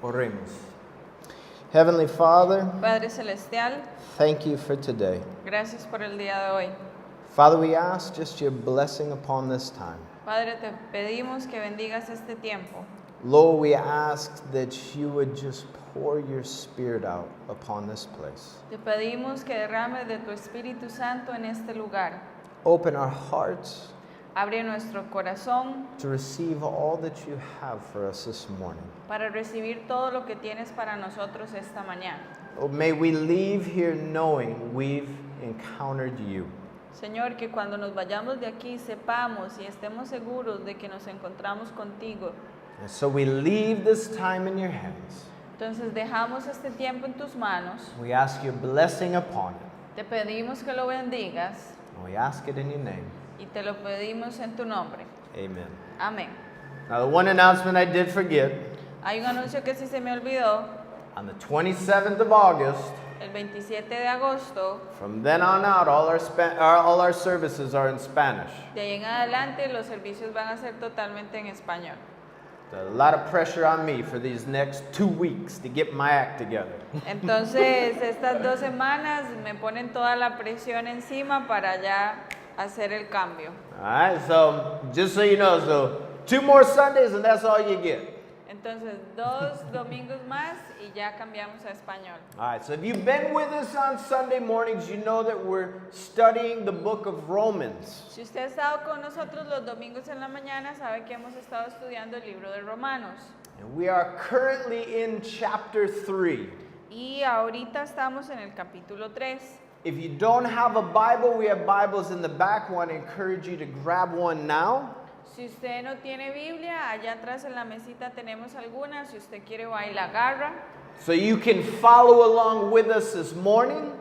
Oremos. Heavenly Father, Padre Celestial, thank you for today. gracias por el día de hoy. Father, we ask just your blessing upon this time. Padre, te pedimos que bendigas este tiempo. Lord, we ask that you would just pour your spirit out upon this place. Te pedimos que derrames de tu Espíritu Santo en este lugar. Open our hearts Abre nuestro corazón to receive all that you have for us this morning. para recibir todo lo que tienes para nosotros esta mañana. Oh, may we leave here knowing we've encountered you. Señor, que cuando nos vayamos de aquí sepamos y estemos seguros de que nos encontramos contigo. And so we leave this time in your hands. Entonces dejamos este tiempo en tus manos. We ask your blessing upon it. Te pedimos que lo bendigas And we ask it in your name. y te lo pedimos en tu nombre. Amen. Amén. Now, the one announcement I did forget, Hay un anuncio que sí se me olvidó. on the 27th of August, El 27 de agosto, from then on out, all our services are in Spanish. de ahí en adelante, los servicios van a ser totalmente en español. There's a lot of pressure on me for these next 2 weeks to get my act together. Entonces, estas 2 semanas me ponen toda la presión encima para ya hacer el cambio. All right, so just so you know, so 2 more Sundays and that's all you get. Entonces, 2 domingos más y ya cambiamos a español. All right, so if you've been with us on Sunday mornings, you know that we're studying the book of Romans. Si usted ha estado con nosotros los domingos en la mañana, sabe que hemos estado estudiando el libro de Romanos. And we are currently in chapter 3. Y ahorita estamos en el capítulo 3. If you don't have a Bible, we have Bibles in the back. I want to encourage you to grab one now. Si usted no tiene Biblia, allá atrás en la mesita tenemos alguna. Si usted quiere, va y la agarra. So you can follow along with us this morning.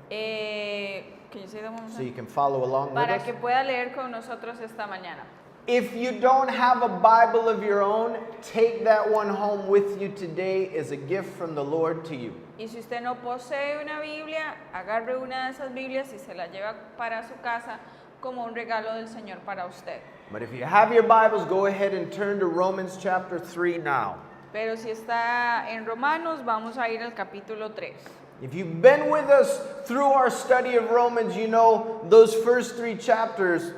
Can you say that one more So time? you can follow along with Para us. que pueda leer con nosotros esta mañana. If you don't have a Bible of your own, take that one home with you today as a gift from the Lord to you. Y si usted no posee una Biblia, agarre una de esas Biblias y se la lleva para su casa como un regalo del Señor para usted. But if you have your Bibles, go ahead and turn to Romans chapter 3 now. Pero si está en Romanos, vamos a ir al capítulo 3. If you've been with us through our study of Romans, you know those first 3 chapters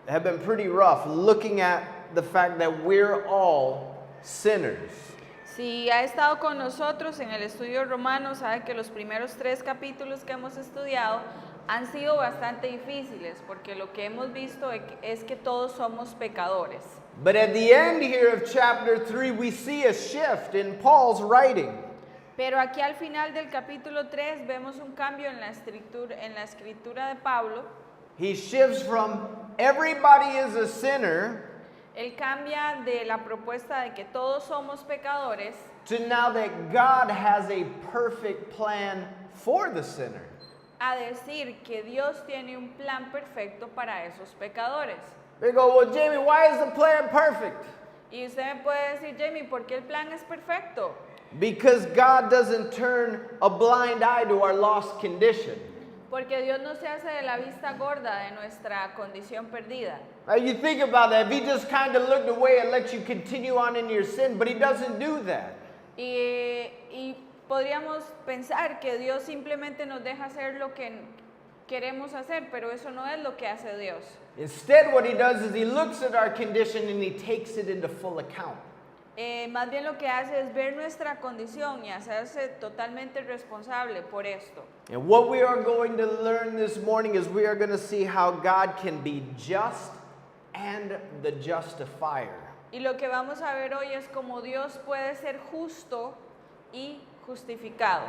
have been pretty rough, looking at the fact that we're all sinners. Si ha estado con nosotros en el estudio romano, sabe que los primeros 3 capítulos que hemos estudiado han sido bastante difíciles, porque lo que hemos visto es que todos somos pecadores. But at the end here of chapter 3, we see a shift in Paul's writing. Pero aquí al final del capítulo 3 vemos un cambio en la escritura de Pablo. He shifts from everybody is a sinner Él cambia de la propuesta de que todos somos pecadores to now that God has a perfect plan for the sinner. a decir que Dios tiene un plan perfecto para esos pecadores. They go, well, Jamie, why is the plan perfect? Y usted me puede decir, Jamie, ¿por qué el plan es perfecto? Because God doesn't turn a blind eye to our lost condition. Porque Dios no se hace de la vista gorda de nuestra condición perdida. Now you think about that. If He just kind of looked away and let you continue on in your sin, but He doesn't do that. Y podríamos pensar que Dios simplemente nos deja hacer lo que queremos hacer, pero eso no es lo que hace Dios. Instead, what He does is He looks at our condition and He takes it into full account. Más bien lo que hace es ver nuestra condición y hacerse totalmente responsable por esto. And what we are going to learn this morning is we are going to see how God can be just and the justifier. Y lo que vamos a ver hoy es cómo Dios puede ser justo y justificado.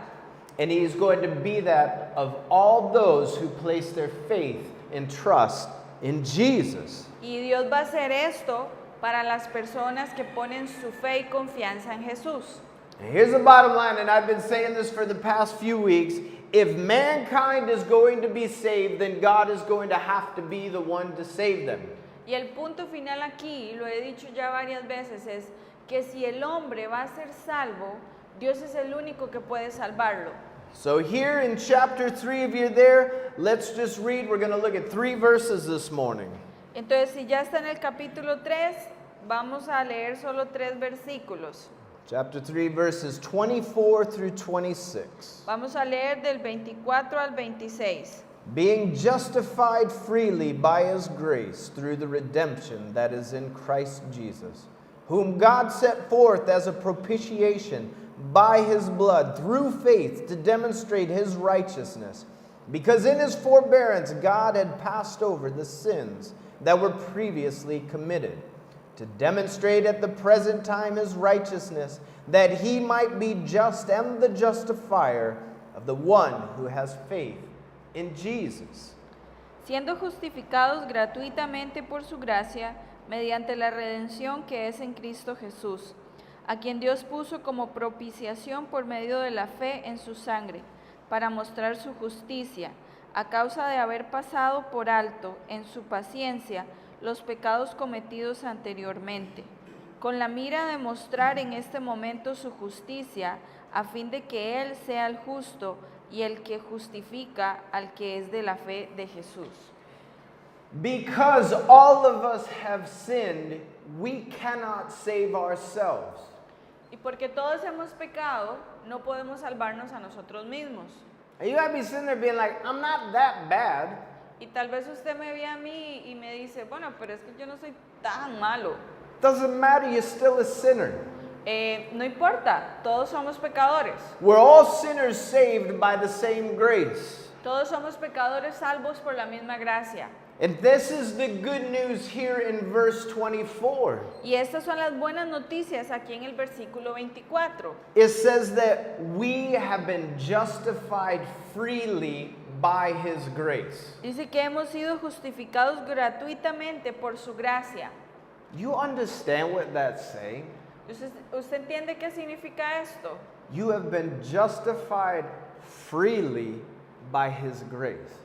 And He is going to be that of all those who place their faith and trust in Jesus. Y Dios va a hacer esto para las personas que ponen su fe y confianza en Jesús. And here's the bottom line, and I've been saying this for the past few weeks. If mankind is going to be saved, then God is going to have to be the one to save them. Y el punto final aquí, y lo he dicho ya varias veces, es que si el hombre va a ser salvo, Dios es el único que puede salvarlo. So here in chapter 3, if you're there, let's just read. We're going to look at 3 verses this morning. Entonces, si ya está en el capítulo 3, vamos a leer solo 3 versículos. Chapter 3, verses 24 through 26. Vamos a leer del 24 al 26. Being justified freely by his grace through the redemption that is in Christ Jesus, whom God set forth as a propitiation by his blood through faith to demonstrate his righteousness, because in his forbearance God had passed over the sins that were previously committed, to demonstrate at the present time his righteousness, that he might be just and the justifier of the one who has faith in Jesus. Siendo justificados gratuitamente por su gracia, mediante la redención que es en Cristo Jesús, a quien Dios puso como propiciación por medio de la fe en su sangre, para mostrar su justicia, a causa de haber pasado por alto en su paciencia los pecados cometidos anteriormente, con la mira de mostrar en este momento su justicia, a fin de que Él sea el justo y el que justifica al que es de la fe de Jesús. Because all of us have sinned, we cannot save ourselves. Y porque todos hemos pecado, no podemos salvarnos a nosotros mismos. And you might be sitting there being like, I'm not that bad. Y tal vez usted me ve a mí y me dice, bueno, pero es que yo no soy tan malo. Doesn't matter, you're still a sinner. No importa, todos somos pecadores. We're all sinners saved by the same grace. Todos somos pecadores salvos por la misma gracia. And this is the good news here in verse 24. Y estas son las buenas noticias aquí en el versículo 24. It says that we have been justified freely by his grace. Dice que hemos sido justificados gratuitamente por su gracia. You understand what that's saying? ¿Usted entiende qué significa esto? You have been justified freely by his grace.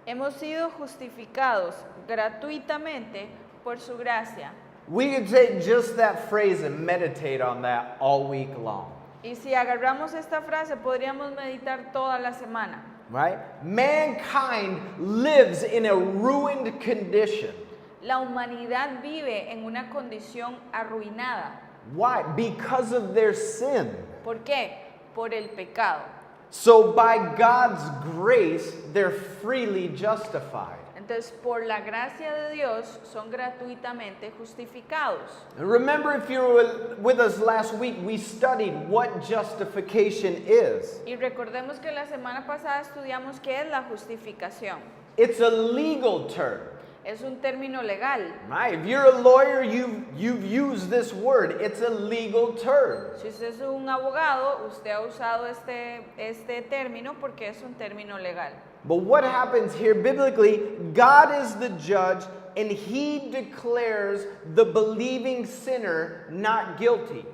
Hemos sido justificados gratuitamente por su gracia. We could take just that phrase and meditate on that all week long. Y si agarramos esta frase, podríamos meditar toda la semana. Right? Mankind lives in a ruined condition. La humanidad vive en una condición arruinada. Why? Because of their sin. ¿Por qué? Por el pecado. So by God's grace, they're freely justified. Entonces, por la gracia de Dios, son gratuitamente justificados. And remember, if you were with us last week, we studied what justification is. Y recordemos que la semana pasada estudiamos qué es la justificación. It's a legal term. Es un término legal. Right? If you're a lawyer, you've used this word. It's a legal term. Si usted es un abogado, usted ha usado este término porque es un término legal. But what happens here biblically, God is the judge and he declares the believing sinner not guilty.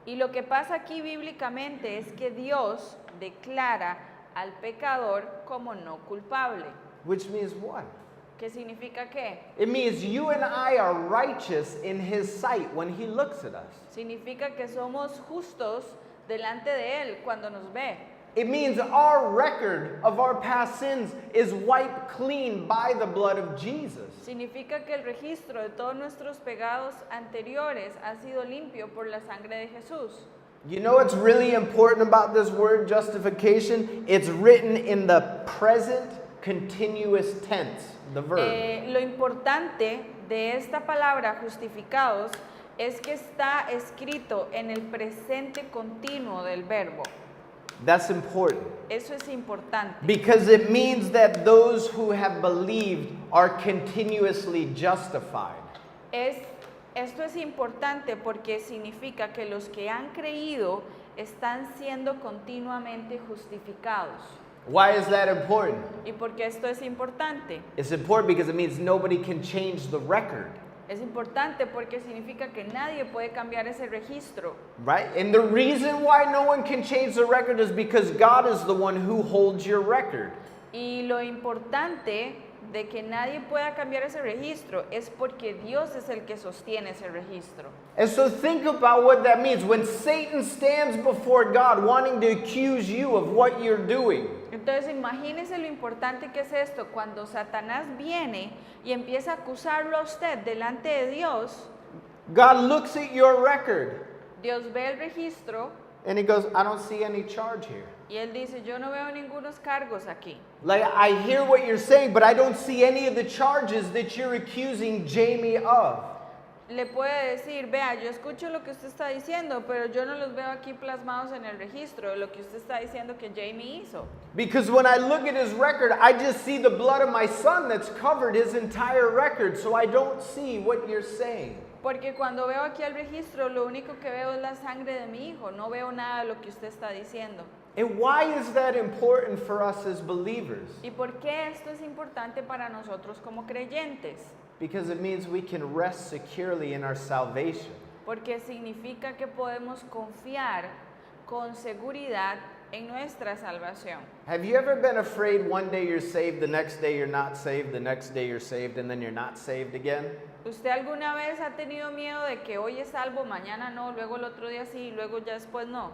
Y lo que pasa aquí bíblicamente es que Dios declara al pecador como no culpable. Which means what? ¿Qué significa qué? It means you and I are righteous in his sight when he looks at us. Significa que somos justos delante de Él cuando nos ve. It means our record of our past sins is wiped clean by the blood of Jesus. Significa que el registro de todos nuestros pecados anteriores ha sido limpio por la sangre de Jesús. You know what's really important about this word justification? It's written in the present continuous tense, the verb. Lo importante de esta palabra justificados es que está escrito en el presente continuo del verbo. That's important. Eso es importante. Because it means that those who have believed are continuously justified. Esto es importante porque significa que los que han creído están siendo continuamente justificados. Why is that important? ¿Y por qué esto es importante? It's important because it means nobody can change the record. Es importante porque significa que nadie puede cambiar ese registro. Right? And the reason why no one can change the record is because God is the one who holds your record. Y lo importante de que nadie pueda cambiar ese registro es porque Dios es el que sostiene ese registro. And so think about what that means. When Satan stands before God wanting to accuse you of what you're doing. Entonces imagínese lo importante que es esto cuando Satanás viene y empieza a acusarlo a usted delante de Dios. God looks at your record. Dios ve el registro and he goes, I don't see any charge here. y Él dice, yo no veo ningunos cargos aquí. Like, I hear what you're saying, but I don't see any of the charges that you're accusing Jamie of. Le puede decir, vea, yo escucho lo que usted está diciendo, pero yo no los veo aquí plasmados en el registro de lo que usted está diciendo que Jamie hizo. Because when I look at his record, I just see the blood of my son that's covered his entire record, so I don't see what you're saying. Porque cuando veo aquí el registro, lo único que veo es la sangre de mi hijo, no veo nada de lo que usted está diciendo. And why is that important for us as believers? ¿Y por qué esto es importante para nosotros como creyentes? Because it means we can rest securely in our salvation. Porque significa que podemos confiar con seguridad en nuestra salvación. Have you ever been afraid one day you're saved, the next day you're not saved, the next day you're saved, and then you're not saved again? ¿Usted alguna vez ha tenido miedo de que hoy es salvo, mañana no, luego el otro día sí y luego ya después no?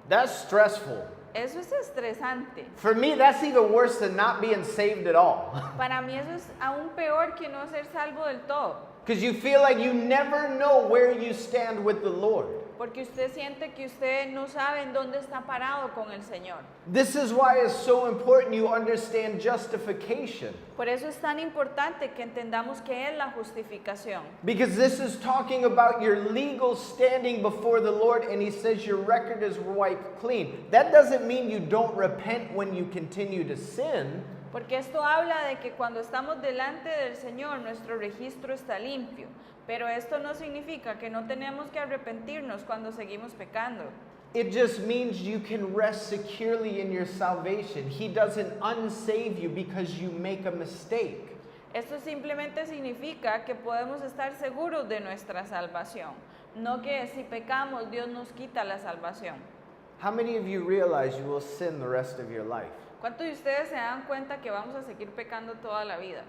That's stressful. Eso es estresante. For me, that's even worse than not being saved at all. Para mí eso es aún peor que no ser salvo del todo. Because you feel like you never know where you stand with the Lord. Porque usted siente que usted no sabe en dónde está parado con el Señor. This is why it's so important you understand justification. Por eso es tan importante que entendamos qué es la justificación. Because this is talking about your legal standing before the Lord, and he says your record is wiped clean. That doesn't mean you don't repent when you continue to sin. Porque esto habla de que cuando estamos delante del Señor, nuestro registro está limpio. Pero esto no significa que no tenemos que arrepentirnos cuando seguimos pecando. It just means you can rest securely in your salvation. He doesn't unsave you because you make a mistake. Esto simplemente significa que podemos estar seguros de nuestra salvación. No que si pecamos, Dios nos quita la salvación. How many of you realize you will sin the rest of your life? ¿Cuántos de ustedes se dan cuenta que vamos a seguir pecando toda la vida?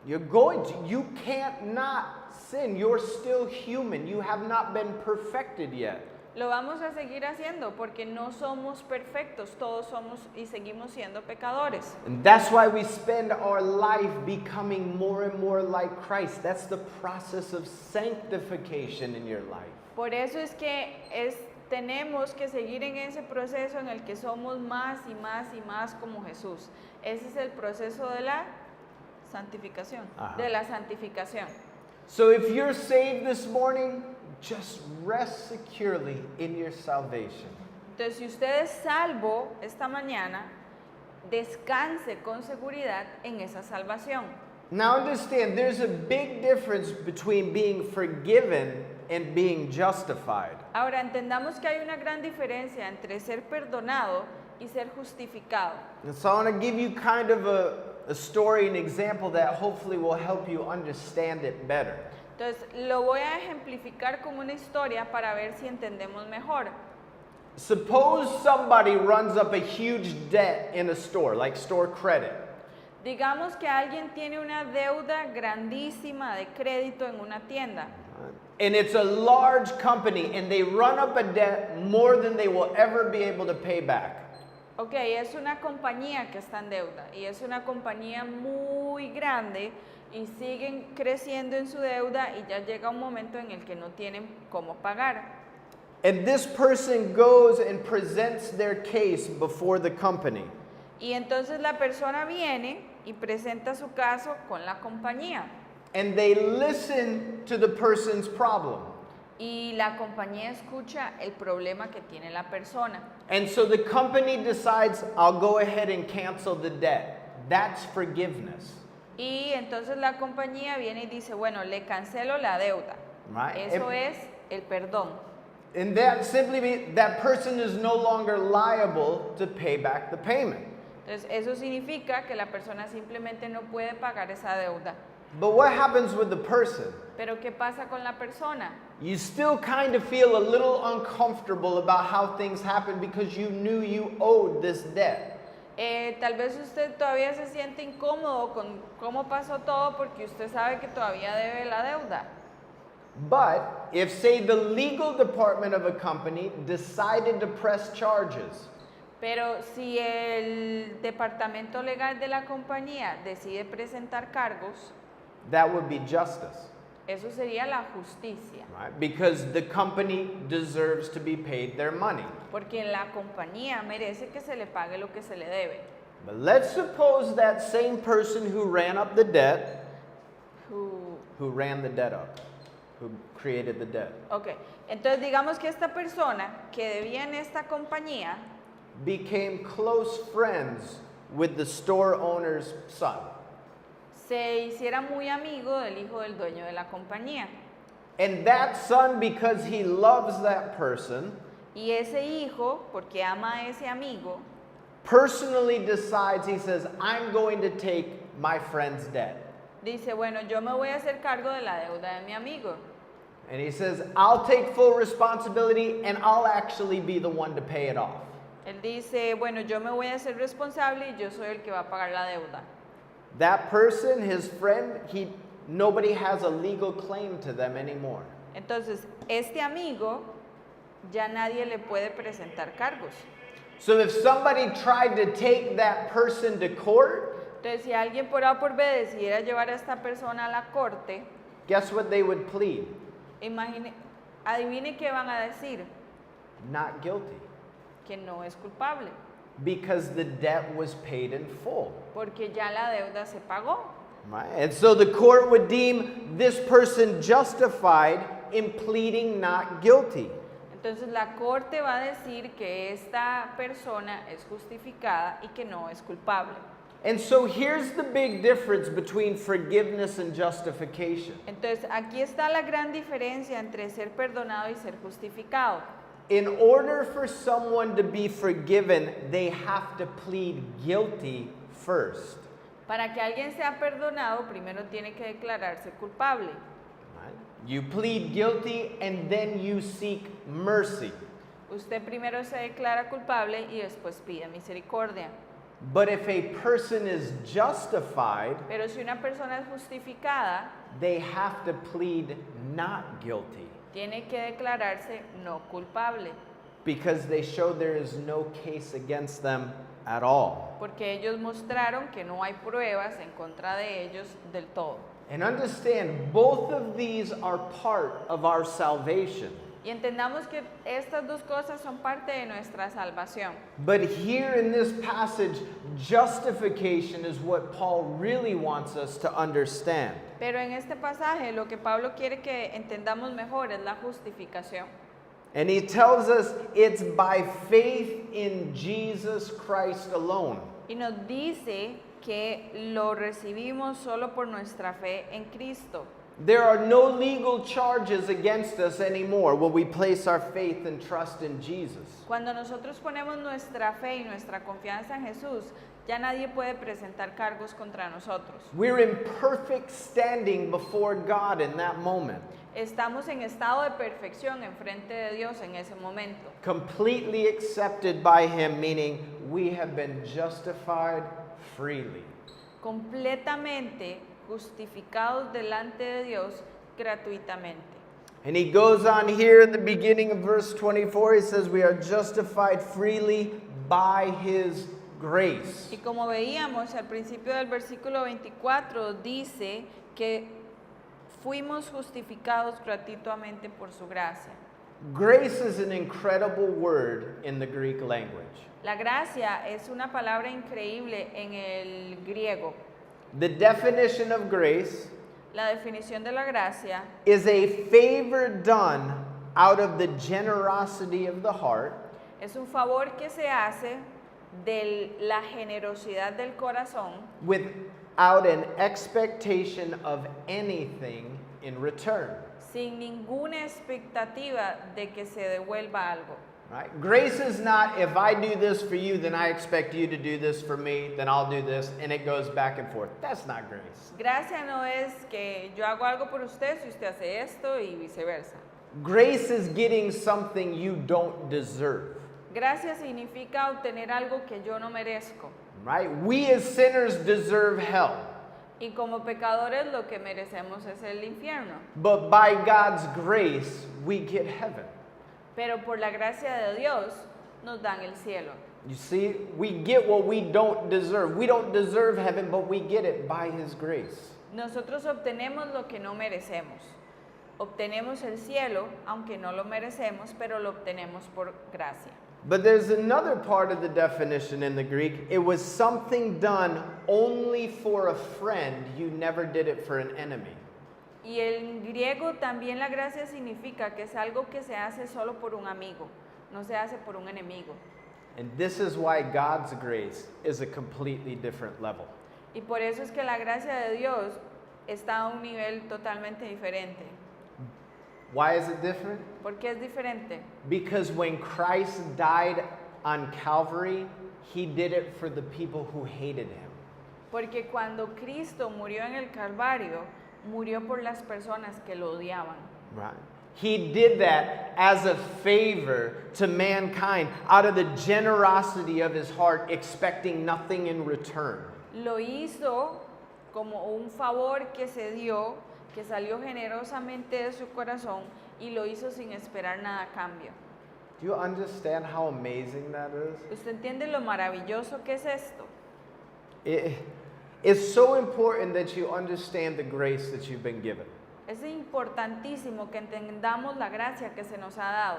You're going to. You can't not sin. You're still human. You have not been perfected yet. Lo vamos a seguir haciendo porque no somos perfectos, todos somos y seguimos siendo pecadores. And that's why we spend our life becoming more and more like Christ. That's the process of sanctification in your life. Por eso es que tenemos que seguir en ese proceso en el que somos más y más y más como Jesús. Ese es el proceso de la santificación, Ajá. de la santificación. So if you're saved this morning, just rest securely in your salvation. Entonces, si usted es salvo esta mañana, descanse con seguridad en esa salvación. Now understand, there's a big difference between being forgiven and being justified. Ahora, entendamos que hay una gran diferencia entre ser perdonado y ser justificado. And so I want to give you kind of a story, an example that hopefully will help you understand it better. Entonces, lo voy a ejemplificar con una historia para ver si entendemos mejor. Suppose somebody runs up a huge debt in a store, like store credit. Digamos que alguien tiene una deuda grandísima de crédito en una tienda. And it's a large company, and they run up a debt more than they will ever be able to pay back. Ok, es una compañía que está en deuda y es una compañía muy grande y siguen creciendo en su deuda y ya llega un momento en el que no tienen cómo pagar. And this person goes and presents their case before the company. Y entonces la persona viene y presenta su caso con la compañía. And they listen to the person's problem. Y la compañía escucha el problema que tiene la persona. And so the company decides, I'll go ahead and cancel the debt. That's forgiveness. Y entonces la compañía viene y dice, bueno, le cancelo la deuda. Right. Eso es el perdón. And that simply means that person is no longer liable to pay back the payment. Entonces eso significa que la persona simplemente no puede pagar esa deuda. But what happens with the person? Pero ¿qué pasa con la persona? You still kind of feel a little uncomfortable about how things happened because you knew you owed this debt. Tal vez usted todavía se siente incómodo con cómo pasó todo porque usted sabe que todavía debe la deuda. But if, say, the legal department of a company decided to press charges, Pero si el departamento legal de la compañía decide presentar cargos, that would be justice. Eso sería la justicia. right? Because the company deserves to be paid their money. Porque la compañía merece que se le pague lo que se le debe. But let's suppose that same person who ran up the debt, who ran the debt up, who created the debt, Ok, entonces digamos que esta persona que debía en esta compañía became close friends with the store owner's son. se hiciera muy amigo del hijo del dueño de la compañía. And that son, because he loves that person, Y ese hijo, porque ama a ese amigo, personally decides, he says, I'm going to take my friend's debt. dice, bueno, yo me voy a hacer cargo de la deuda de mi amigo. And he says, I'll take full responsibility and I'll actually be the one to pay it off. Él dice, bueno, yo me voy a hacer responsable y yo soy el que va a pagar la deuda. That person, his friend, nobody has a legal claim to them anymore. Entonces, este amigo ya nadie le puede presentar cargos. So if somebody tried to take that person to court, Entonces, si alguien por A o por B decidiera llevar a esta persona a la corte, guess what they would plead? adivine qué van a decir, Not guilty. que no es culpable, Because the debt was paid in full. porque ya la deuda se pagó. Right? And so the court would deem this person justified in pleading not guilty. Entonces la corte va a decir que esta persona es justificada y que no es culpable. And so here's the big difference between forgiveness and justification. Entonces aquí está la gran diferencia entre ser perdonado y ser justificado. In order for someone to be forgiven, they have to plead guilty first. Para que alguien sea perdonado, primero tiene que declararse culpable. Right? You plead guilty and then you seek mercy. Usted primero se declara culpable y después pide misericordia. But if a person is justified, Pero si una persona es justificada, they have to plead not guilty tiene que declararse no culpable, because they show there is no case against them at all. porque ellos mostraron que no hay pruebas en contra de ellos del todo. And understand, both of these are part of our salvation. Y entendamos que estas dos cosas son parte de nuestra salvación. But here in this passage, justification is what Paul really wants us to understand. Pero en este pasaje lo que Pablo quiere que entendamos mejor es la justificación. And he tells us it's by faith in Jesus Christ alone. Y nos dice que lo recibimos solo por nuestra fe en Cristo. There are no legal charges against us anymore when we place our faith and trust in Jesus. Cuando nosotros ponemos nuestra fe y nuestra confianza en Jesús, ya nadie puede presentar cargos contra nosotros. We're in perfect standing before God in that moment, Estamos en estado de perfección en frente de Dios en ese momento. completely accepted by Him, meaning we have been justified freely. Completamente justificados delante de Dios gratuitamente. And he goes on here in the beginning of verse 24, he says, we are justified freely by His grace. Y como veíamos al principio del versículo 24, dice que fuimos justificados gratuitamente por su gracia. Grace is an incredible word in the Greek language. La gracia es una palabra increíble en el griego. The definition of grace La definición de la gracia is a favor done out of the generosity of the heart es un favor que se hace de la generosidad del corazón without an expectation of anything in return. sin ninguna expectativa de que se devuelva algo. Right? Grace is not, if I do this for you, then I expect you to do this for me, then I'll do this, and it goes back and forth. That's not grace. Gracia no es que yo hago algo por usted si usted hace esto y viceversa. Grace is getting something you don't deserve. Gracia significa obtener algo que yo no merezco. Right? We as sinners deserve hell. Y como pecadores lo que merecemos es el infierno. But by God's grace, we get heaven. Pero por la gracia de Dios nos dan el cielo. You see, we get what we don't deserve. We don't deserve heaven, but we get it by His grace. Nosotros obtenemos lo que no merecemos. Obtenemos el cielo, aunque no lo merecemos, pero lo obtenemos por gracia. But there's another part of the definition in the Greek. It was something done only for a friend. You never did it for an enemy. Y en griego también la gracia significa que es algo que se hace solo por un amigo, no se hace por un enemigo. And this is why God's grace is a completely different level. Y por eso es que la gracia de Dios está a un nivel totalmente diferente. Why is it different? ¿Por qué es diferente? Because when Christ died on Calvary, he did it for the people who hated him. Porque cuando Cristo murió en el Calvario, murió por las personas que lo odiaban. Right. He did that as a favor to mankind out of the generosity of his heart, expecting nothing in return. Lo hizo como un favor que se dio, que salió generosamente de su corazón y lo hizo sin esperar nada a cambio. Do you understand how amazing that is? ¿Usted entiende lo maravilloso que es esto? It's so important that you understand the grace that you've been given. Es importantísimo que entendamos la gracia que se nos ha dado.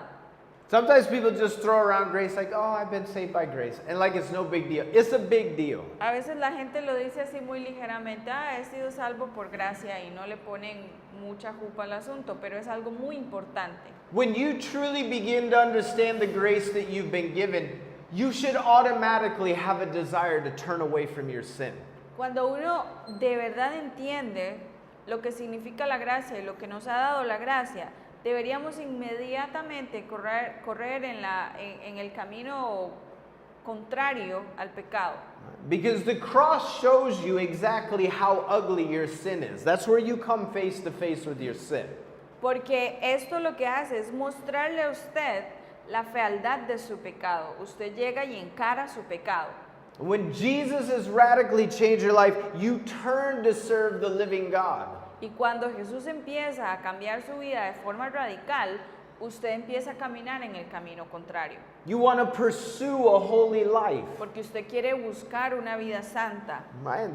Sometimes people just throw around grace like, oh, I've been saved by grace. And like it's no big deal. It's a big deal. A veces la gente lo dice así muy ligeramente, he sido salvo por gracia y no le ponen mucha jupa al asunto, pero es algo muy importante. When you truly begin to understand the grace that you've been given, you should automatically have a desire to turn away from your sin. Cuando uno de verdad entiende lo que significa la gracia y lo que nos ha dado la gracia, deberíamos inmediatamente correr en el camino contrario al pecado. Because the cross shows you exactly how ugly your sin is. That's where you come face to face with your sin. Porque esto lo que hace es mostrarle a usted la fealdad de su pecado. Usted llega y encara su pecado. When Jesus has radically changed your life, you turn to serve the living God. Y cuando Jesús empieza a cambiar su vida de forma radical, usted empieza a caminar en el camino contrario. You want to pursue a holy life. Porque usted quiere buscar una vida santa. Right?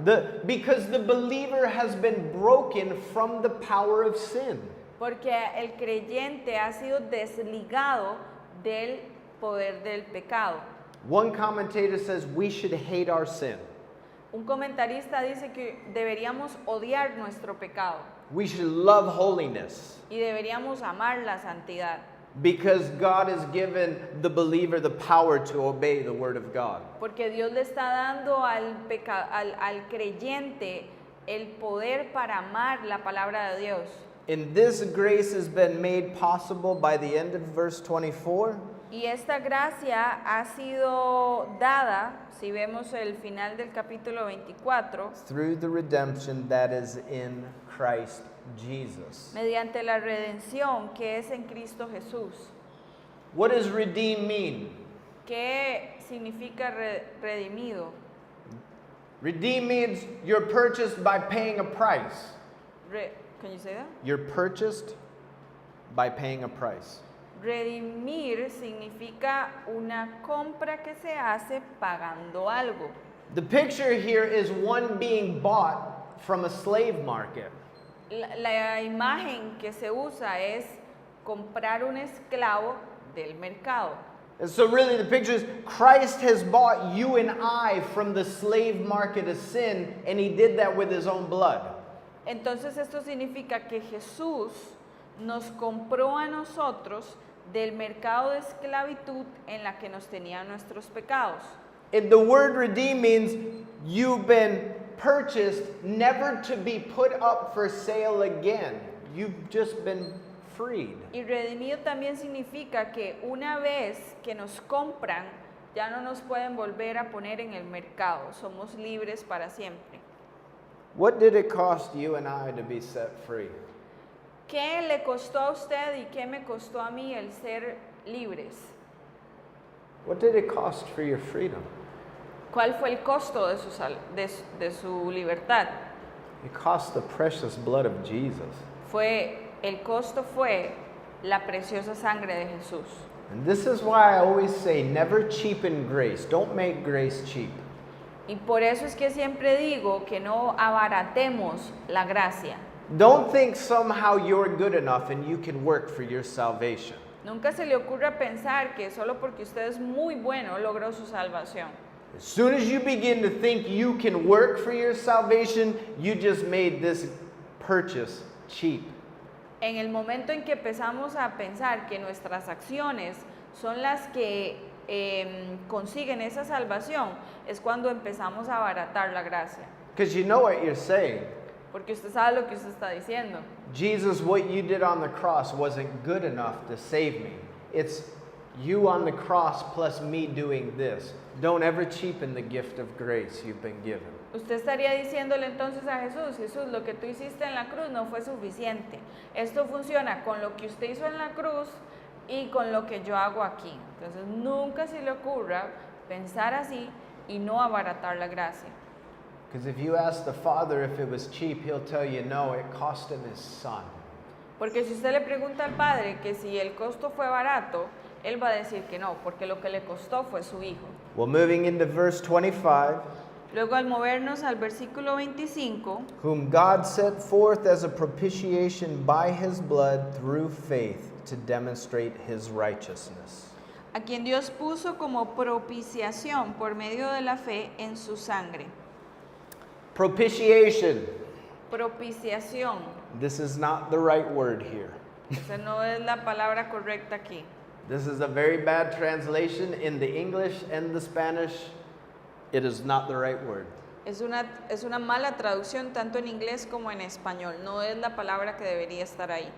Because the believer has been broken from the power of sin. Porque el creyente ha sido desligado del poder del pecado. One commentator says we should hate our sin. Un comentarista dice que deberíamos odiar nuestro pecado. We should love holiness. Y deberíamos amar la santidad. Because God has given the believer the power to obey the word of God. Porque Dios le está dando al creyente el poder para amar la palabra de Dios. And this grace has been made possible by the end of verse 24. Y esta gracia ha sido dada, si vemos el final del capítulo 24, Through the redemption that is in Christ Jesus. mediante la redención que es en Cristo Jesús. What does redeem mean? ¿Qué significa redimido? Redeem means you're purchased by paying a price. Can you say that? You're purchased by paying a price. Redimir significa una compra que se hace pagando algo. The picture here is one being bought from a slave market. La imagen que se usa es comprar un esclavo del mercado. And so really the picture is Christ has bought you and I from the slave market of sin, and he did that with his own blood. Entonces esto significa que Jesús nos compró a nosotros del mercado de esclavitud en la que nos tenían nuestros pecados. And the word redeem means you've been purchased never to be put up for sale again. You've just been freed. Y redimido también significa que una vez que nos compran, ya no nos pueden volver a poner en el mercado. Somos libres para siempre. What did it cost you and I to be set free? ¿Qué le costó a usted y qué me costó a mí el ser libres? What did it cost for your freedom? ¿Cuál fue el costo de su libertad? It cost the precious blood of Jesus. El costo fue la preciosa sangre de Jesús. And this is why I always say never cheapen grace. Don't make grace cheap. Y por eso es que siempre digo que no abaratemos la gracia. Don't think somehow you're good enough and you can work for your salvation. Nunca se le ocurra pensar que solo porque usted es muy bueno logró su salvación. As soon as you begin to think you can work for your salvation, you just made this purchase cheap. En el momento en que empezamos a pensar que nuestras acciones son las que consiguen esa salvación, es cuando empezamos a abaratar la gracia. Because you know what you're saying. Porque usted sabe lo que usted está diciendo. Jesus, what you did on the cross wasn't good enough to save me. It's you on the cross plus me doing this. Don't ever cheapen the gift of grace you've been given. Usted estaría diciéndole entonces a Jesús, Jesús, lo que tú hiciste en la cruz no fue suficiente. Esto funciona con lo que usted hizo en la cruz y con lo que yo hago aquí. Entonces nunca se le ocurra pensar así y no abaratar la gracia. Because if you ask the Father if it was cheap, He'll tell you no, it cost Him His Son. Porque si usted le pregunta al Padre que si el costo fue barato, Él va a decir que no, porque lo que le costó fue su Hijo. Well, moving into verse 25, Luego al movernos al versículo 25, whom God set forth as a propitiation by His blood through faith to demonstrate His righteousness. a quien Dios puso como propiciación por medio de la fe en su sangre. Propitiation. Propiciación. This is not the right word here. Esa no es la palabra correcta aquí. This is a very bad translation in the English and the Spanish. It is not the right word. Es una mala traducción tanto en inglés como en español. No es la palabra que debería estar ahí.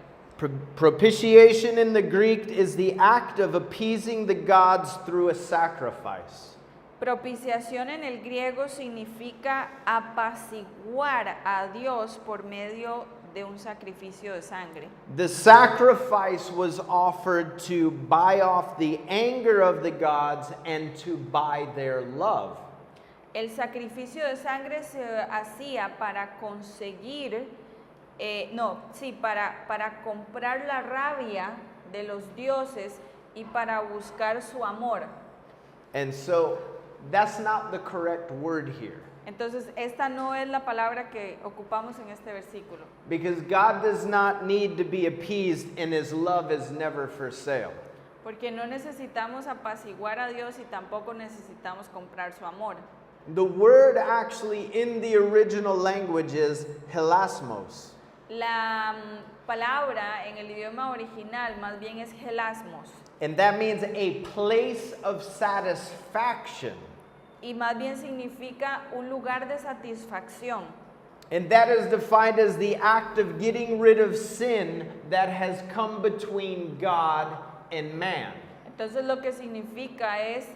Propitiation in the Greek is the act of appeasing the gods through a sacrifice. Propiciación en el griego significa apaciguar a Dios por medio de un sacrificio de sangre. The sacrifice was offered to buy off the anger of the gods and to buy their love. El sacrificio de sangre se hacía para conseguir, para comprar la rabia de los dioses y para buscar su amor. And so that's not the correct word here. Entonces, esta no es la palabra que ocupamos en este versículo. Because God does not need to be appeased and His love is never for sale. Porque no necesitamos apaciguar a Dios y tampoco necesitamos comprar su amor. The word actually in the original language is hilasmos. La palabra en el idioma original más bien es gelasmos. And that means a place of satisfaction. Y más bien significa un lugar de satisfacción. And that is defined as the act of getting rid of sin that has come between God and man. Entonces lo que significa es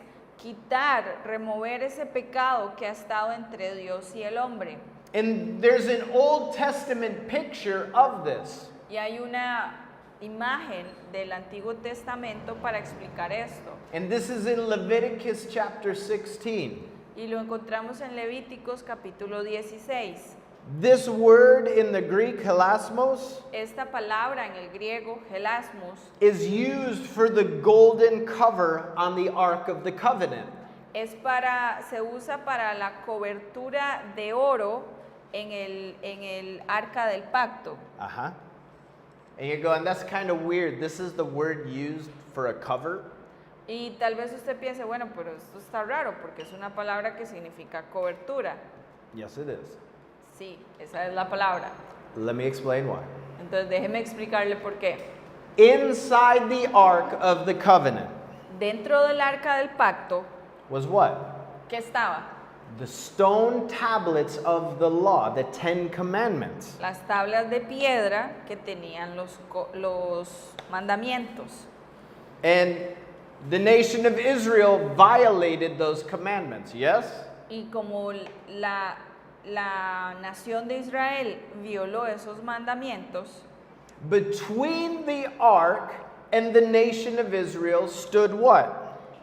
quitar, remover ese pecado que ha estado entre Dios y el hombre. And there's an Old Testament picture of this. Y hay una imagen del Antiguo Testamento para explicar esto. And this is in Leviticus chapter 16. Y lo encontramos en Levíticos capítulo 16. This word in the Greek, hilasmos, Esta palabra en el griego, gelasmos, is used for the golden cover on the Ark of the Covenant. se usa para la cobertura de oro en el arca del pacto. Uh-huh. And you're going, that's kind of weird. This is the word used for a cover? Y tal vez usted piense, bueno, pero esto está raro porque es una palabra que significa cobertura. Yes, it is. Sí, esa es la palabra. Let me explain why. Entonces déjeme explicarle por qué. Inside the Ark of the Covenant Dentro del arca del pacto, was what? ¿qué estaba? The stone tablets of the law, the 10 commandments. Las tablas de piedra que tenían los mandamientos. And the nation of Israel violated those commandments, yes? Y como la nación de Israel violó esos mandamientos, Between the ark and the nation of Israel stood what?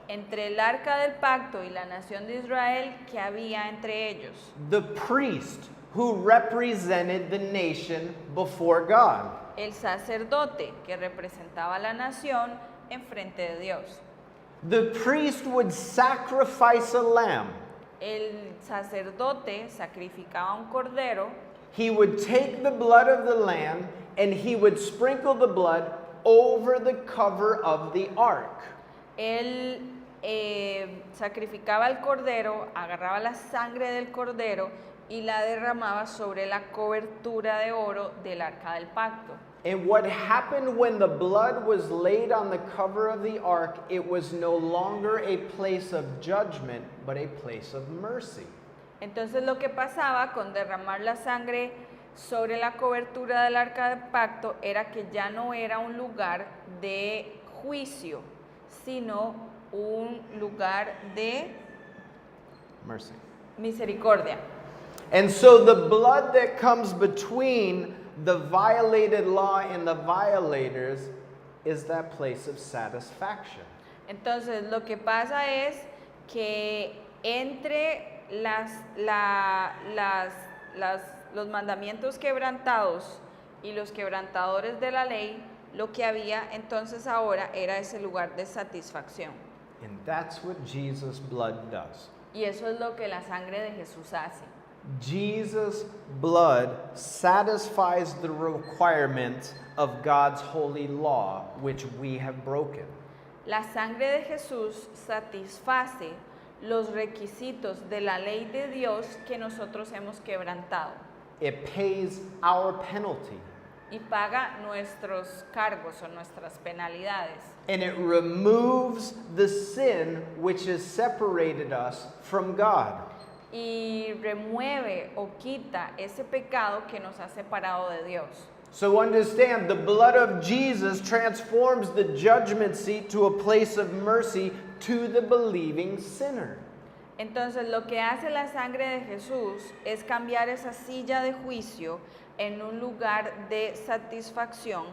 entre el arca del pacto y la nación de Israel, ¿qué había entre ellos? The priest who represented the nation before God. El sacerdote que representaba a la nación en frente de Dios. The priest would sacrifice a lamb El sacerdote sacrificaba un cordero he would take the blood of the lamb and he would sprinkle the blood over the cover of the ark. Él sacrificaba el cordero, agarraba la sangre del cordero y la derramaba sobre la cobertura de oro del arca del pacto. And what happened when the blood was laid on the cover of the ark, it was no longer a place of judgment, but a place of mercy. Entonces lo que pasaba con derramar la sangre sobre la cobertura del arca del pacto era que ya no era un lugar de juicio, sino un lugar de Mercy. misericordia. And so the blood that comes between the violated law and the violators is that place of satisfaction. Entonces lo que pasa es que entre los mandamientos quebrantados y los quebrantadores de la ley, lo que había entonces ahora era ese lugar de satisfacción. And that's what Jesus' blood does. Y eso es lo que la sangre de Jesús hace. Jesus' blood satisfies the requirement of God's holy law, which we have broken. La sangre de Jesús satisface los requisitos de la ley de Dios que nosotros hemos quebrantado It pays our penalty, y paga nuestros cargos o nuestras penalidades. and it removes the sin which has separated us from God. Y remueve o quita ese pecado que nos ha separado de Dios. So understand, the blood of Jesus transforms the judgment seat to a place of mercy to the believing sinner. Entonces lo que hace la sangre de Jesús es cambiar esa silla de juicio en un lugar de satisfacción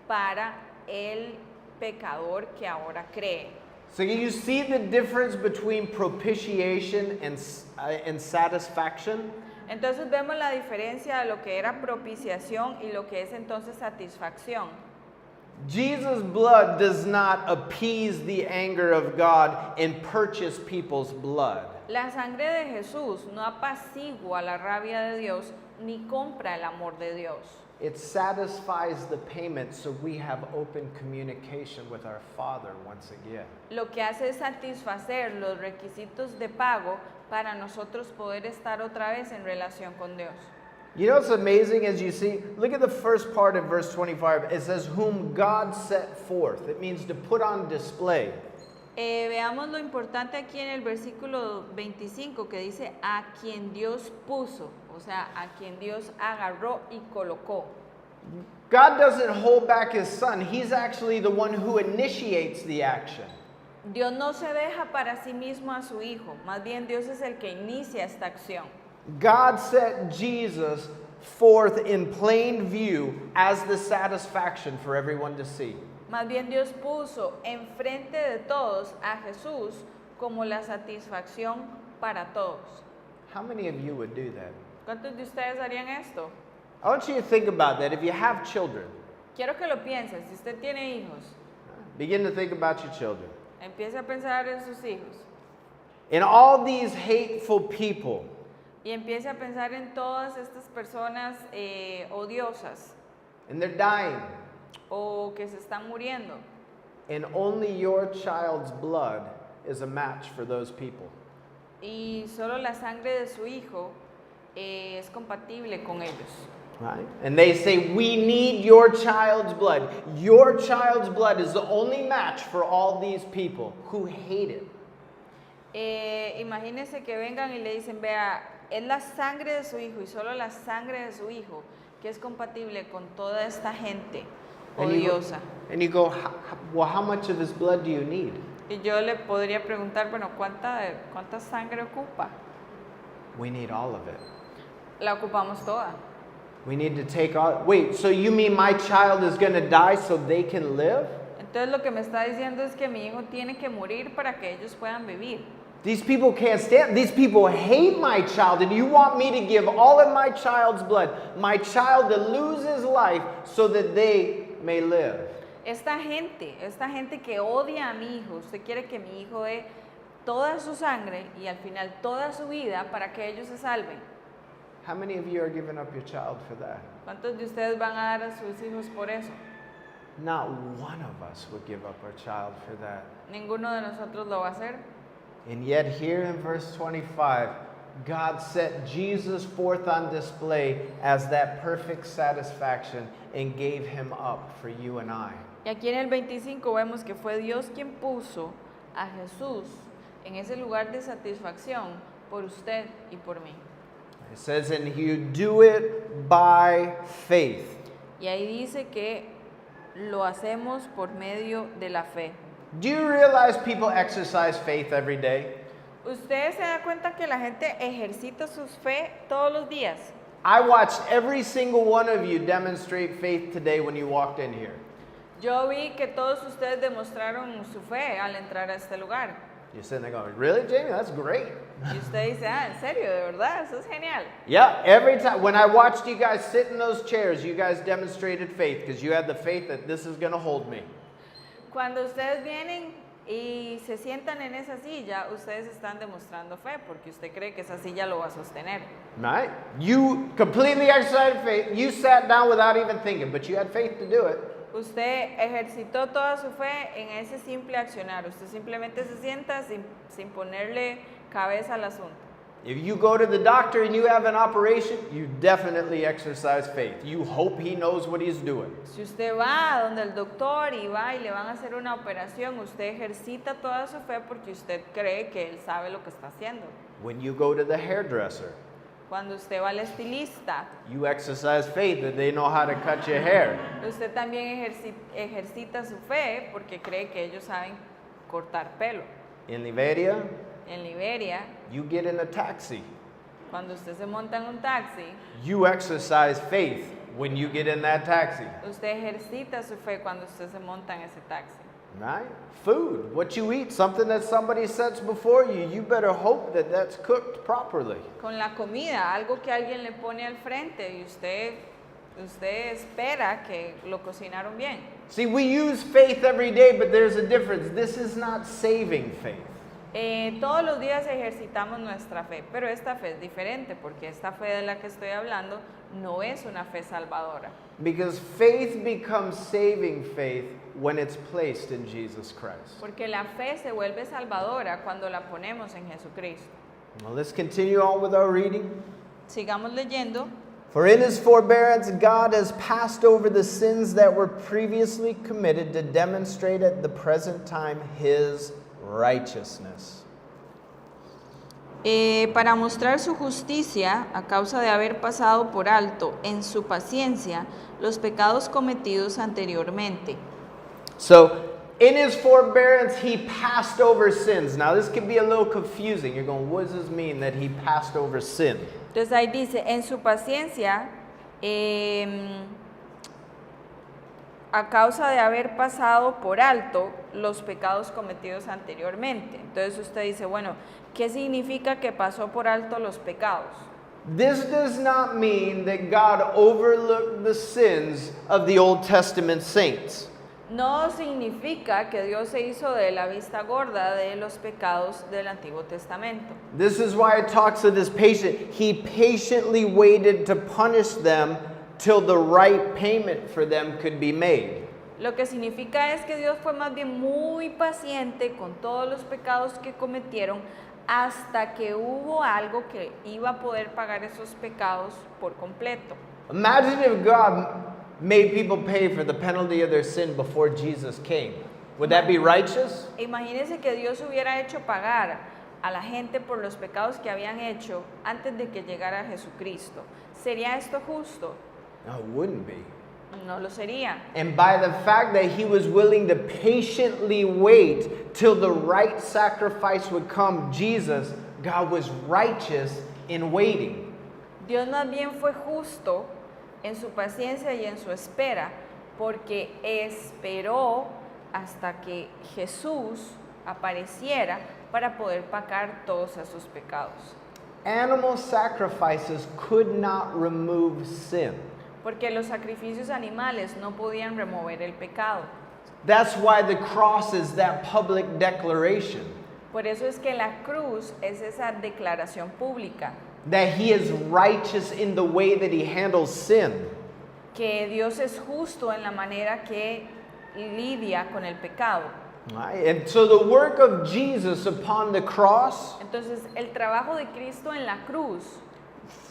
para el pecador que ahora cree. So you see the difference between propitiation and satisfaction? Entonces vemos la diferencia de lo que era propiciación y lo que es entonces satisfacción. Jesus' blood does not appease the anger of God and purchase people's blood. La sangre de Jesús no apacigua la rabia de Dios ni compra el amor de Dios. It satisfies the payment so we have open communication with our Father once again. Lo que hace es satisfacer los requisitos de pago para nosotros poder estar otra vez en relación con Dios. You know what's amazing as you see? Look at the first part of verse 25. It says, whom God set forth. It means to put on display. Veamos lo importante aquí en el versículo 25 que dice a quien Dios puso, o sea, a quien Dios agarró y colocó. God doesn't hold back his son. He's actually the one who initiates the action. Dios no se deja para sí mismo a su hijo, más bien Dios es el que inicia esta acción. God set Jesus forth in plain view as the satisfaction for everyone to see. Más bien Dios puso enfrente de todos a Jesús como la satisfacción para todos. How many of you would do that? ¿Cuántos de ustedes harían esto? I want you to think about that. If you have children, Quiero que lo piensen, si usted tiene hijos, begin to think about your children. empiece a pensar en sus hijos In all these hateful people, y empiece a pensar en todas estas personas odiosas and they're dying, o que se están muriendo. and only your child's blood is a match for those people. Y solo la sangre de su hijo es compatible con ellos. Right? And they say, we need your child's blood. Your child's blood is the only match for all these people who hate it. Imagínense que vengan y le dicen, vea, es la sangre de su hijo y solo la sangre de su hijo que es compatible con toda esta gente odiosa. And you go, well, how much of his blood do you need? Y yo le podría preguntar, bueno, ¿cuánta sangre ocupa? We need all of it. La ocupamos toda. We need to take all. Wait, so you mean my child is going to die so they can live? Entonces lo que me está diciendo es que mi hijo tiene que morir para que ellos puedan vivir. These people can't stand. These people hate my child, and you want me to give all of my child's blood, my child to lose his life so that they may live. Esta gente que odia a mi hijo, usted quiere que mi hijo dé toda su sangre y al final toda su vida para que ellos se salven. How many of you are giving up your child for that? ¿Cuántos de ustedes van a dar a sus hijos por eso? Not one of us would give up our child for that. Ninguno de nosotros lo va a hacer. And yet here in verse 25, God set Jesus forth on display as that perfect satisfaction and gave him up for you and I. Y aquí en el 25 vemos que fue Dios quien puso a Jesús en ese lugar de satisfacción por usted y por mí. It says, and you do it by faith. Y ahí dice que lo hacemos por medio de la fe. Do you realize people exercise faith every day? ¿Usted se da cuenta que la gente ejercita su fe todos los días? I watched every single one of you demonstrate faith today when you walked in here. Yo vi que todos ustedes demostraron su fe al entrar a este lugar. You're sitting there going, really, Jamie? That's great. Y usted dice, ah, ¿en serio? ¿De verdad? Eso es genial. Yeah, every time. When I watched you guys sit in those chairs, you guys demonstrated faith because you had the faith that this is going to hold me. Cuando ustedes vienen y se sientan en esa silla, ustedes están demostrando fe porque usted cree que esa silla lo va a sostener. Right? You completely exercised faith. You sat down without even thinking, but you had faith to do it. Usted ejercitó toda su fe en ese simple accionar. Usted simplemente se sienta sin ponerle cabeza al asunto. If you go to the doctor and you have an operation, you definitely exercise faith. You hope he knows what he's doing. Si usted va donde el doctor y va y le van a hacer una operación, usted ejercita toda su fe porque usted cree que él sabe lo que está haciendo. When you go to the hairdresser, Cuando usted va al estilista, you exercise faith that they know how to cut your hair. usted también ejercita su fe porque cree que ellos saben cortar pelo. In Liberia, En Liberia, you get in a taxi. cuando usted se monta en un taxi, You exercise faith when you get in that taxi. usted ejercita su fe cuando usted se monta en ese taxi. Right? Food, what you eat, something that somebody sets before you, you better hope that that's cooked properly. Con la comida, algo que alguien le pone al frente y usted espera que lo cocinaron bien. See, we use faith every day, but there's a difference. This is not saving faith. Todos los días ejercitamos nuestra fe, pero esta fe es diferente porque esta fe de la que estoy hablando no es una fe salvadora. Because faith becomes saving faith when it's placed in Jesus Christ. Porque la fe se vuelve salvadora cuando la ponemos en Jesucristo. Well, let's continue on with our reading. Sigamos leyendo. For in his forbearance, God has passed over the sins that were previously committed to demonstrate at the present time his righteousness. Para mostrar su justicia a causa de haber pasado por alto en su paciencia los pecados cometidos anteriormente. So, in his forbearance, he passed over sins. Now, this can be a little confusing. You're going, what does this mean that he passed over sin? Entonces ahí dice, en su paciencia, a causa de haber pasado por alto los pecados cometidos anteriormente. Entonces usted dice, bueno, ¿qué significa que pasó por alto los pecados? This does not mean that God overlooked the sins of the Old Testament saints. No significa que Dios se hizo de la vista gorda de los pecados del Antiguo Testamento. This is why it talks of this patient. He patiently waited to punish them till the right payment for them could be made. Lo que significa es que Dios fue más bien muy paciente con todos los pecados que cometieron hasta que hubo algo que iba a poder pagar esos pecados por completo. Imagine if God made people pay for the penalty of their sin before Jesus came. Would that be righteous? Imagínense que Dios hubiera hecho pagar a la gente por los pecados que habían hecho antes de que llegara Jesucristo. ¿Sería esto justo? No, it wouldn't be. No lo sería. And by the fact that he was willing to patiently wait till the right sacrifice would come, Jesus, God was righteous in waiting. Dios más bien fue justo en su paciencia y en su espera, porque esperó hasta que Jesús apareciera para poder pagar todos esos pecados. Animal sacrifices could not remove sin. Porque los sacrificios animales no podían remover el pecado. That's why the cross is that public declaration. Por eso es que la cruz es esa declaración pública. that he is righteous in the way that he handles sin. que Dios es justo en la manera que lidia con el pecado. Right? And so the work of Jesus upon the cross Entonces, el trabajo de Cristo en la cruz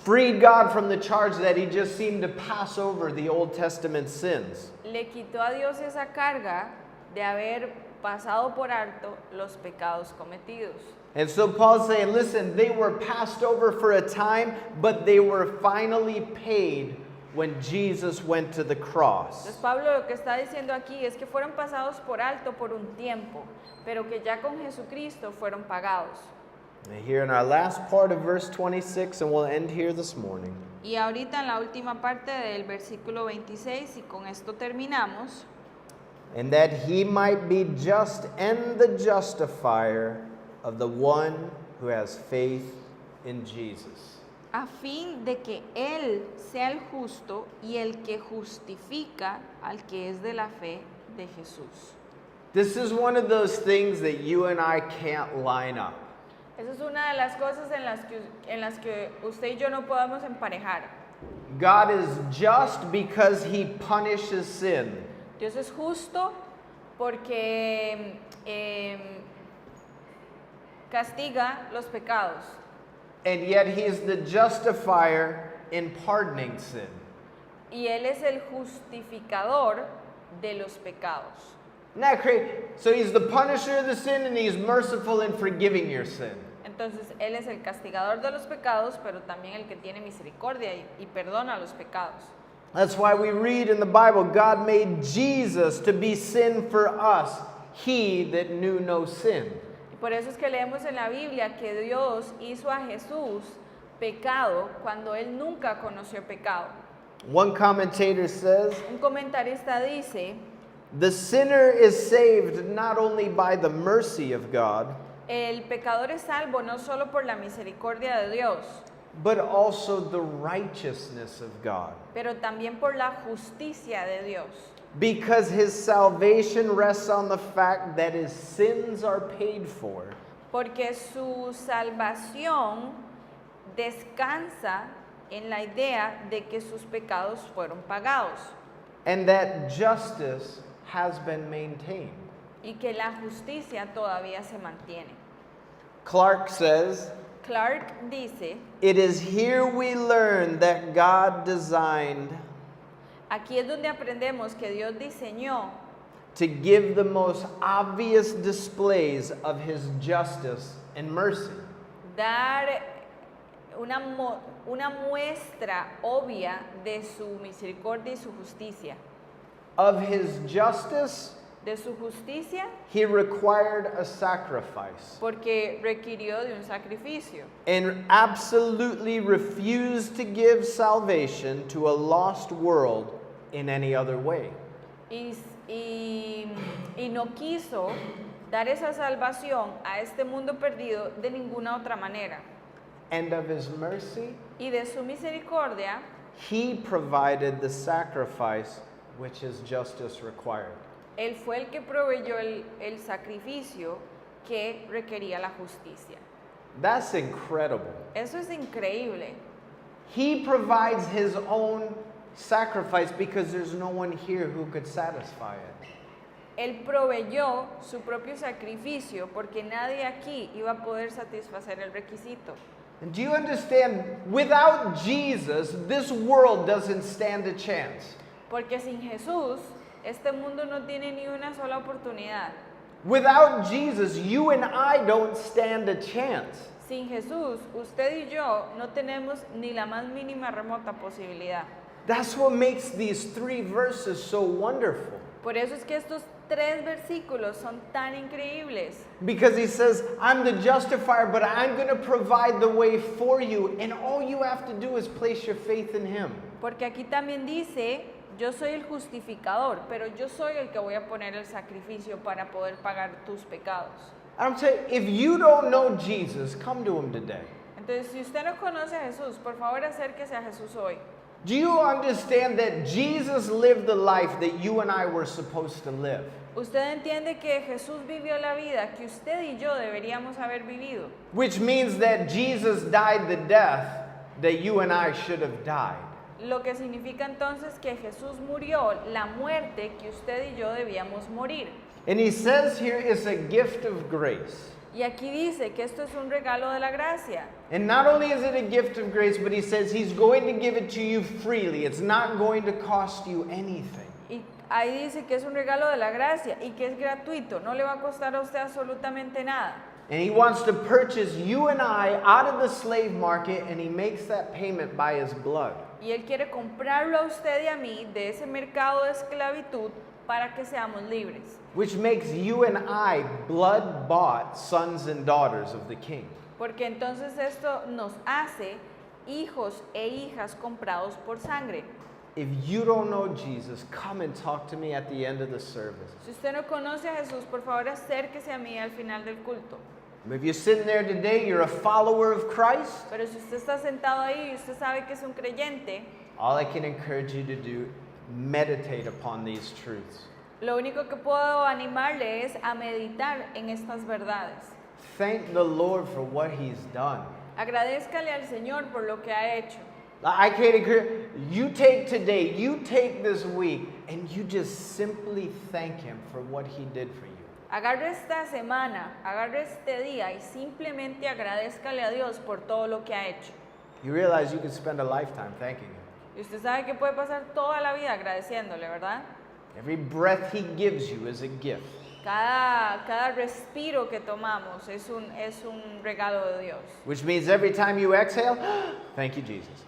freed God from the charge that he just seemed to pass over the Old Testament sins. le quitó a Dios esa carga de haber pasado por alto los pecados cometidos. And so Paul's saying, listen, they were passed over for a time, but they were finally paid when Jesus went to the cross. Entonces Pablo lo que está diciendo aquí es que fueron pasados por alto por un tiempo, pero que ya con Jesucristo fueron pagados. And here in our last part of verse 26, and we'll end here this morning. Y ahorita en la última parte del versículo 26, y con esto terminamos, And that he might be just and the justifier of the one who has faith in Jesus. a fin de que Él sea el justo y el que justifica al que es de la fe de Jesús. This is one of those things that you and I can't line up. Esa es una de las cosas en las que usted y yo no podemos emparejar. God is just because he punishes sin. Dios es justo porque castiga los pecados. And yet he is the justifier in pardoning sin. Y Él es el justificador de los pecados. Isn't that crazy? So he's the punisher of the sin and he's merciful in forgiving your sin. Entonces, Él es el castigador de los pecados, pero también el que tiene misericordia y perdona los pecados. That's why we read in the Bible, God made Jesus to be sin for us, he that knew no sin. Y por eso es que leemos en la Biblia que Dios hizo a Jesús pecado cuando Él nunca conoció pecado. One commentator says, Un comentarista dice, the sinner is saved not only by the mercy of God, el pecador es salvo no solo por la misericordia de Dios, but also the righteousness of God. pero también por la justicia de Dios. Because his salvation rests on the fact that his sins are paid for. Porque su salvación descansa en la idea de que sus pecados fueron pagados And that justice has been maintained. y que la justicia todavía se mantiene. Clark says, Clark dice, it is here we learn that God designed aquí es donde aprendemos que Dios diseñó to give the most obvious displays of his justice and mercy. dar una muestra obvia de su misericordia y su justicia. Of his justice, De su justicia he required a sacrifice porque requirió de un sacrificio. and absolutely refused to give salvation to a lost world in any other way. Y no quiso dar esa salvación a este mundo perdido de ninguna otra manera. And of his mercy, Y de su misericordia, he provided the sacrifice which his justice required. Él fue el que proveyó el sacrificio que requería la justicia. That's incredible. Eso es increíble. He provides his own sacrifice because there's no one here who could satisfy it. Él proveyó su propio sacrificio porque nadie aquí iba a poder satisfacer el requisito. And do you understand? Without Jesus, this world doesn't stand a chance. Porque sin Jesús, este mundo no tiene ni una sola oportunidad. Without Jesus, you and I don't stand a chance. Sin Jesús, usted y yo no tenemos ni la más mínima remota posibilidad. That's what makes these 3 verses so wonderful. Por eso es que estos 3 versículos son tan increíbles. Because he says, I'm the justifier, but I'm going to provide the way for you. And all you have to do is place your faith in him. Porque aquí también dice, yo soy el justificador, pero yo soy el que voy a poner el sacrificio para poder pagar tus pecados. I'm saying, if you don't know Jesus, come to him today. Entonces, si usted no conoce a Jesús, por favor acérquese a Jesús hoy. Do you understand that Jesus lived the life that you and I were supposed to live? Usted entiende que Jesús vivió la vida que usted y yo deberíamos haber vivido. Which means that Jesus died the death that you and I should have died. Lo que significa entonces que Jesús murió la muerte que usted y yo debíamos morir. And he says here it's a gift of grace. Y aquí dice que esto es un regalo de la gracia. And not only is it a gift of grace, but he says he's going to give it to you freely. It's not going to cost you anything. Y ahí dice que es un regalo de la gracia y que es gratuito, no le va a costar a usted absolutamente nada. And he wants to purchase you and I out of the slave market, and he makes that payment by his blood. Y Él quiere comprarlo a usted y a mí de ese mercado de esclavitud para que seamos libres. Which makes you and I blood-bought sons and daughters of the King. Porque entonces esto nos hace hijos e hijas comprados por sangre. If you don't know Jesus, come and talk to me at the end of the service. Si usted no conoce a Jesús, por favor acérquese a mí al final del culto. If you're sitting there today, you're a follower of Christ, Pero si usted está sentado ahí y usted sabe que es un creyente, all I can encourage you to do, meditate upon these truths. lo único que puedo animarle es a meditar en estas verdades. Thank the Lord for what he's done. Agradézcale al Señor por lo que ha hecho. I can't encourage you, take today, you take this week, and you just simply thank him for what he did for you. Agarre esta semana, agarre este día y simplemente agradézcale a Dios por todo lo que ha hecho. You realize you can spend a lifetime thanking him. Y usted sabe que puede pasar toda la vida agradeciéndole, ¿verdad? Every breath he gives you is a gift. Cada respiro que tomamos es un regalo de Dios. Which means every time you exhale, thank you, Jesus.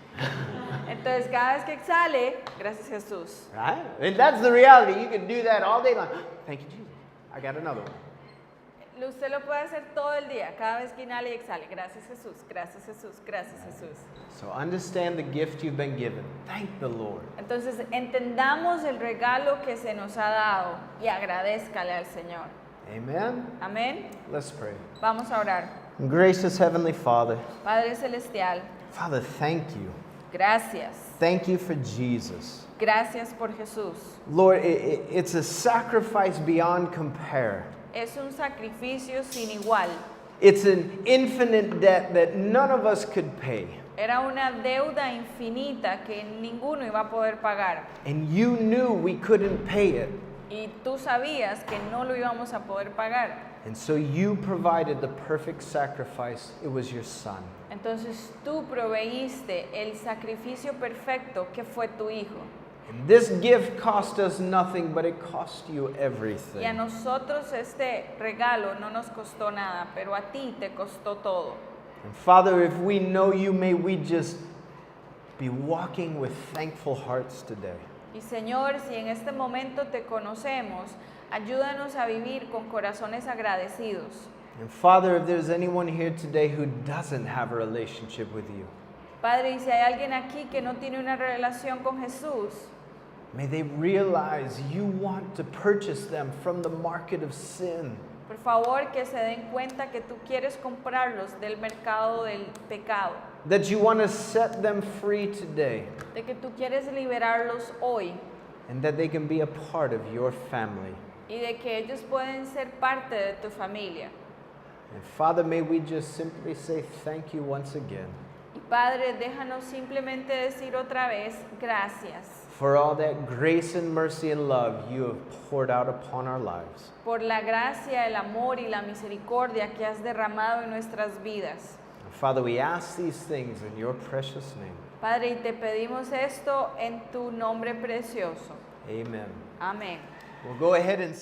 Entonces, cada vez que exhale, gracias Jesús. Right? And that's the reality. You can do that all day long. Thank you, Jesus. I got another one. Usted lo puede hacer todo el día, cada vez que inhale y exhale. Gracias Jesús, gracias Jesús, gracias Jesús. So understand the gift you've been given. Thank the Lord. Entonces, entendamos el regalo que se nos ha dado y agradézcale al Señor. Amen. Amén. Let's pray. Vamos a orar. Gracious Heavenly Father, Padre Celestial, Father, thank you. gracias. Thank you for Jesus. Gracias por Jesús. Lord, it's a sacrifice beyond compare. Es un sacrificio sin igual. It's an infinite debt that none of us could pay. Era una deuda infinita que ninguno iba a poder pagar. And you knew we couldn't pay it. Y tú sabías que no lo íbamos a poder pagar. And so you provided the perfect sacrifice. It was your son. Entonces tú proveíste el sacrificio perfecto que fue tu hijo. And this gift cost us nothing, but it cost you Y a everything. nosotros este regalo no nos costó nada, pero a ti te costó todo. And Father, if we know you, may we just be walking with thankful hearts today. Y Señor, si en este momento te conocemos, ayúdanos a vivir con corazones agradecidos. And Father, if there's anyone here today who doesn't have a relationship with you, Padre, y si hay alguien aquí que no tiene una relación con Jesús, may they realize you want to purchase them from the market of sin. por favor que se den cuenta que tú quieres comprarlos del mercado del pecado, That you want to set them free today, de que tú quieres liberarlos hoy and that they can be a part of your family. y de que ellos pueden ser parte de tu familia. And Father, may we just simply say thank you once again Y Padre, déjanos simplemente decir otra vez gracias for all that grace and mercy and love you have poured out upon our lives. por la gracia, el amor y la misericordia que has derramado en nuestras vidas. And Father, we ask these things in your precious name. Padre, y te pedimos esto en tu nombre precioso. Amen. Amén. We'll go ahead and